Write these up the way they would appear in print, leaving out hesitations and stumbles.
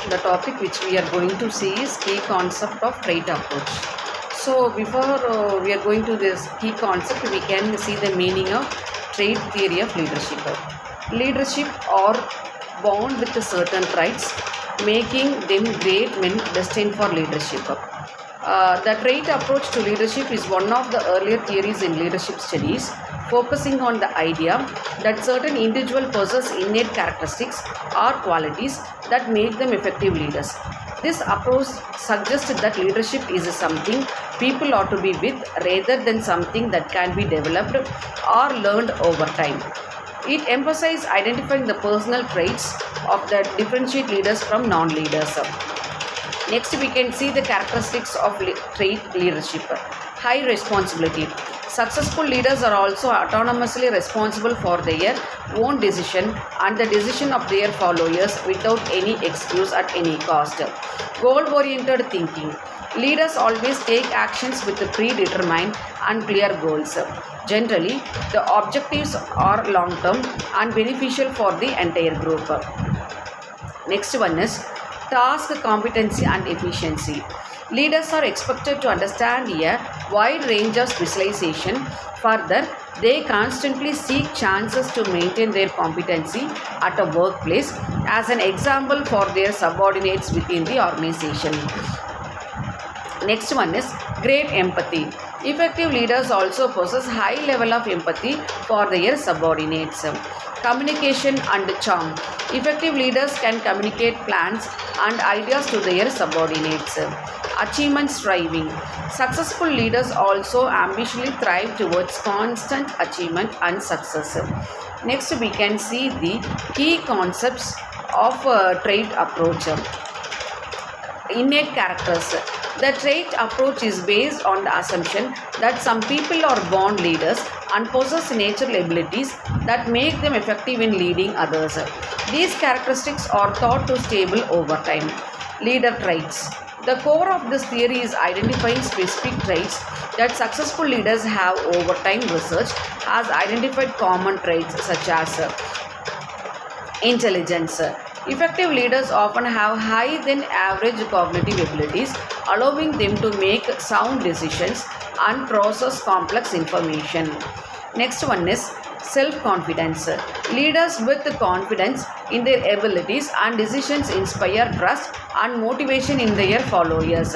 the topic which we are going to see is key concept of trait approach. So before we are going to this key concept, we can see the meaning of trait theory of leadership. Leadership are born with certain traits, making them great men destined for leadership. The trait approach to leadership is one of the earlier theories in leadership studies, focusing on the idea that certain individuals possess innate characteristics or qualities that make them effective leaders. This approach suggests that leadership is something people ought to be with rather than something that can be developed or learned over time. It emphasizes identifying the personal traits of the differentiate leaders from non-leaders. Next, we can see the characteristics of trait leadership. High responsibility. Successful leaders are also autonomously responsible for their own decision and the decision of their followers without any excuse at any cost. Goal-oriented thinking. Leaders always take actions with predetermined and clear goals. Generally, the objectives are long-term and beneficial for the entire group. Next one is task competency and efficiency. Leaders are expected to understand a wide range of specialization. Further, they constantly seek chances to maintain their competency at a workplace as an example for their subordinates within the organization. Next one is great empathy. Effective leaders also possess high level of empathy for their subordinates. Communication and charm. Effective leaders can communicate plans and ideas to their subordinates. Achievement striving. Successful leaders also ambitiously thrive towards constant achievement and success. Next, we can see the key concepts of trait approach. Innate characters. The trait approach is based on the assumption that some people are born leaders and possess natural abilities that make them effective in leading others. These characteristics are thought to stable over time. Leader traits. The core of this theory is identifying specific traits that successful leaders have over time. Research has identified common traits such as intelligence. Effective leaders often have higher than average cognitive abilities, allowing them to make sound decisions and process complex information. Next one is self-confidence. Leaders with confidence in their abilities and decisions inspire trust and motivation in their followers.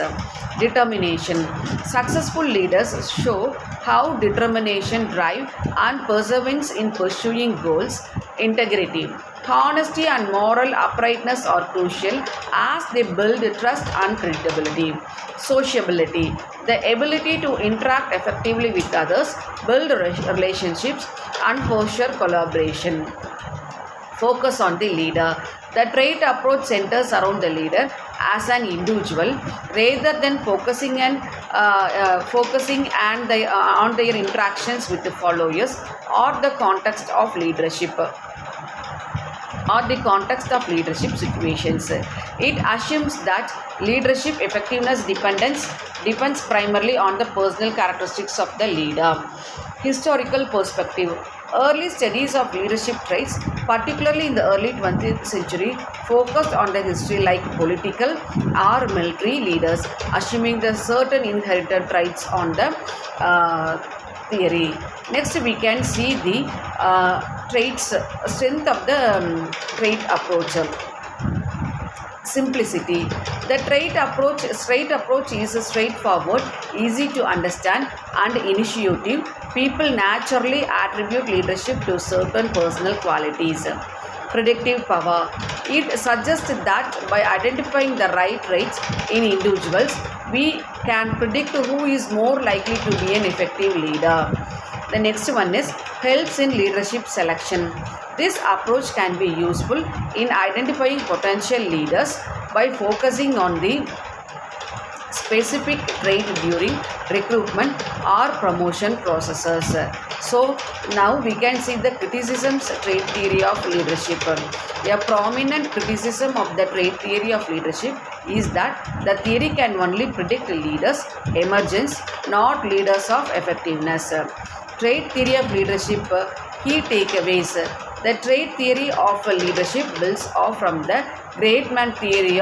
Determination. Successful leaders show how determination, drive, and perseverance in pursuing goals. Integrity. Honesty and moral uprightness are crucial as they build trust and credibility. Sociability. The ability to interact effectively with others, build relationships, and foster collaboration. Focus on the leader. The trait approach centers around the leader as an individual rather than focusing on their interactions with the followers or the context of leadership situations. It assumes that leadership effectiveness depends primarily on the personal characteristics of the leader. Historical perspective. Early studies of leadership traits, particularly in the early 20th century, focused on the history like political or military leaders, assuming the certain inherited traits on the theory. Next, we can see the strength of the trait approach. Simplicity. The trait approach is straightforward, easy to understand, and initiative. People naturally attribute leadership to certain personal qualities. Predictive power. It suggests that by identifying the right traits in individuals, we can predict who is more likely to be an effective leader. The next one is helps in leadership selection. This approach can be useful in identifying potential leaders by focusing on the specific trait during recruitment or promotion processes. So now we can see the criticisms trait theory of leadership. A prominent criticism of the trait theory of leadership is that the theory can only predict leaders' emergence, not leaders of effectiveness. Trait theory of leadership key takeaways. The trait theory of leadership builds off from the great man theory of